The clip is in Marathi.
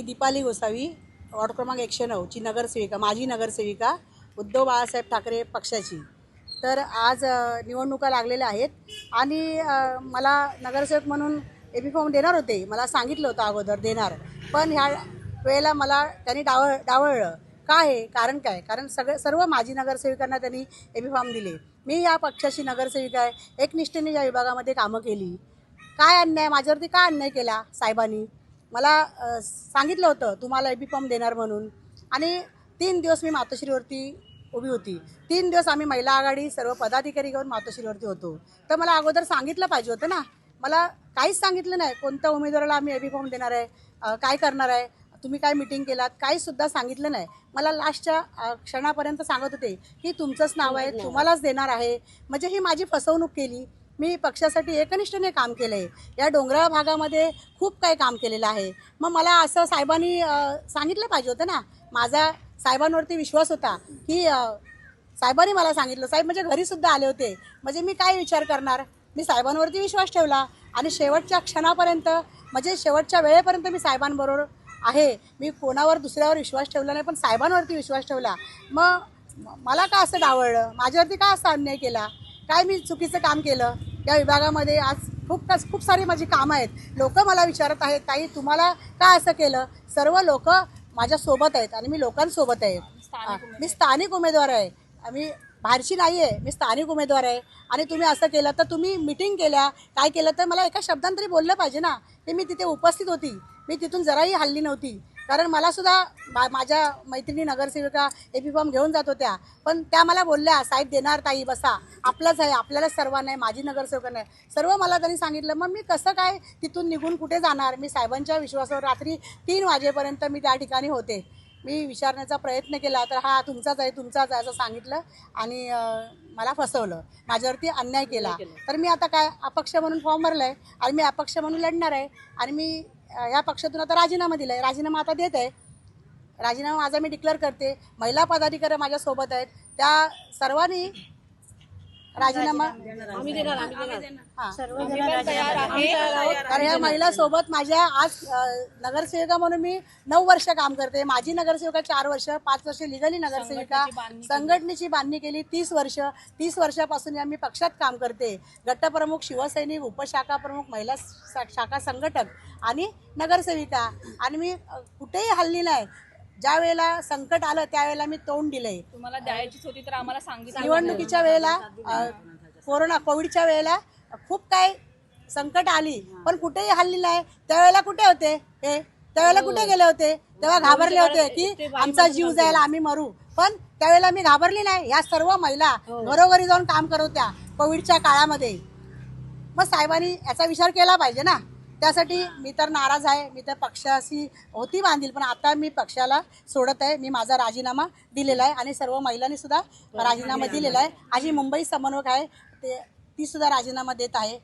दीपाली गोसावी, वॉर्ड क्रमांक 109 ची नगरसेविका, माजी नगरसेविका उद्धव बाळासाहेब ठाकरे पक्षाची. तर आज निवडणुका लागलेल्या आहेत आणि मला नगरसेवक म्हणून एबी फॉर्म देणार होते. मला सांगितलं होतं अगोदर देणार, पण ह्या वेळेला मला त्यांनी डावळलं. काय आहे कारण? काय कारण? सर्व माजी नगरसेविकांना त्यांनी एबी फॉर्म दिले. मी या पक्षाची नगरसेविका आहे, एकनिष्ठेने या विभागामध्ये कामं केली. काय अन्याय माझ्यावरती काय अन्याय केला साहेबांनी? मला सांगितलं होतं तुम्हाला एबी फॉर्म देणार म्हणून, आणि 3 दिवस मी मातोश्रीवरती उभी होती. 3 दिवस आम्ही महिला आघाडी सर्व पदाधिकारी घेऊन मातोश्रीवरती होतो. तर मला अगोदर सांगितलं पाहिजे होतं ना. मला काहीच सांगितलं नाही. कोणत्या उमेदवाराला आम्ही एबी फॉर्म देणार आहे, काय करणार आहे, तुम्ही काय मिटिंग केलात, काहीसुद्धा सांगितलं नाही. मला लास्टच्या क्षणापर्यंत सांगत होते की तुमचंच नाव आहे, तुम्हालाच देणार आहे. म्हणजे ही माझी फसवणूक केली. मी पक्षासाठी एकनिष्ठेने काम केलं आहे. या डोंगराळ भागामध्ये खूप काही काम केलेलं आहे. मग मला असं साहेबांनी सांगितलं पाहिजे होतं ना. माझा साहेबांवरती विश्वास होता की साहेबांनी मला सांगितलं. साहेब म्हणजे घरीसुद्धा आले होते. म्हणजे मी काय विचार करणार? मी साहेबांवरती विश्वास ठेवला आणि शेवटच्या क्षणापर्यंत, म्हणजे शेवटच्या वेळेपर्यंत मी साहेबांबरोबर आहे. मी कोणावर दुसऱ्यावर विश्वास ठेवला नाही, पण साहेबांवरती विश्वास ठेवला. मग मला का असं डावळलं? माझ्यावरती का असा अन्याय केला? काय मी चुकीचं काम केलं? या विभागामध्ये आज खूप सारी माझी कामं आहेत. लोक मला विचारत आहेत, ताई तुम्हाला का असं केलं? सर्व लोक माझ्यासोबत आहेत आणि मी लोकांसोबत आहे. मी स्थानिक उमेदवार आहे, मी बाहेरची नाही आहे, मी स्थानिक उमेदवार आहे. आणि तुम्ही असं केलं तर तुम्ही मिटिंग केल्या, काय केलं तर मला एका शब्दांत तरी बोललं पाहिजे ना. ते मी तिथे उपस्थित होती, मी तिथून जराही हलली नव्हती. कारण मला सुद्धा माझ्या मैत्रिणी नगरसेविका एबी फॉर्म घेऊन जात होत्या, पण त्या मला बोलल्या साहेब देणार ताई, बसा, आपलंच आहे, आपल्याला सर्वांना आहे, माझी नगरसेवकांना आहे, सर्व मला त्यांनी सांगितलं. मग मी कसं काय तिथून निघून कुठे जाणार? मी साहेबांच्या विश्वासावर रात्री 3 वाजेपर्यंत मी त्या ठिकाणी होते. मी विचारण्याचा प्रयत्न केला तर हा तुमचाच आहे, तुमचाच आहे असं सांगितलं आणि मला फसवलं, माझ्यावरती अन्याय केला. तर मी आता काय अपक्ष म्हणून फॉर्म भरला आहे आणि मी अपक्ष म्हणून लढणार आहे. आणि मी या पक्षातून आता राजीनामा दिला आहे. राजीनामा आता देत आहे. राजीनामा माझा मी डिक्लेअर करते. महिला पदाधिकारी माझ्यासोबत आहेत, त्या सर्वांनी राजीनामा कारण या महिलासोबत माझ्या आज नगरसेविका म्हणून मी 9 वर्ष काम करते. माझी नगरसेविका 4 वर्ष, 5 वर्ष लिगली नगरसेविका. संघटनेची बांधणी केली 30 वर्ष. 30 वर्षापासून मी पक्षात काम करते. गटप्रमुख, शिवसैनिक, उपशाखा प्रमुख, महिला शाखा संघटक आणि नगरसेविका. आणि मी कुठेही हल्ली नाही. ज्या वेळेला संकट आलं त्यावेळेला मी तोंड दिलंय. तुम्हाला द्यायचीच होती तर आम्हाला सांगितलं. निवडणुकीच्या वेळेला, कोविडच्या वेळेला खूप काय संकट आली, पण कुठेही हल्ली नाही. त्यावेळेला कुठे होते हे? त्यावेळेला कुठे गेले होते? तेव्हा घाबरले होते की आमचा जीव जायला, आम्ही मरू. पण त्यावेळेला मी घाबरली नाही. या सर्व महिला घरोघरी जाऊन काम करत होत्या कोविडच्या काळामध्ये. मग साहेबांनी याचा विचार केला पाहिजे ना. त्यासाठी मी तर नाराज आहे. मी तर पक्षाशी होती बांधील, पण आता मी पक्षाला सोडत आहे. मी माझा राजीनामा दिलेला आहे आणि सर्व महिलांनी सुद्धा राजीनामा दिलेला आहे. आजी मुंबई समन्वयक आहे, ती सुद्धा राजीनामा देत आहे.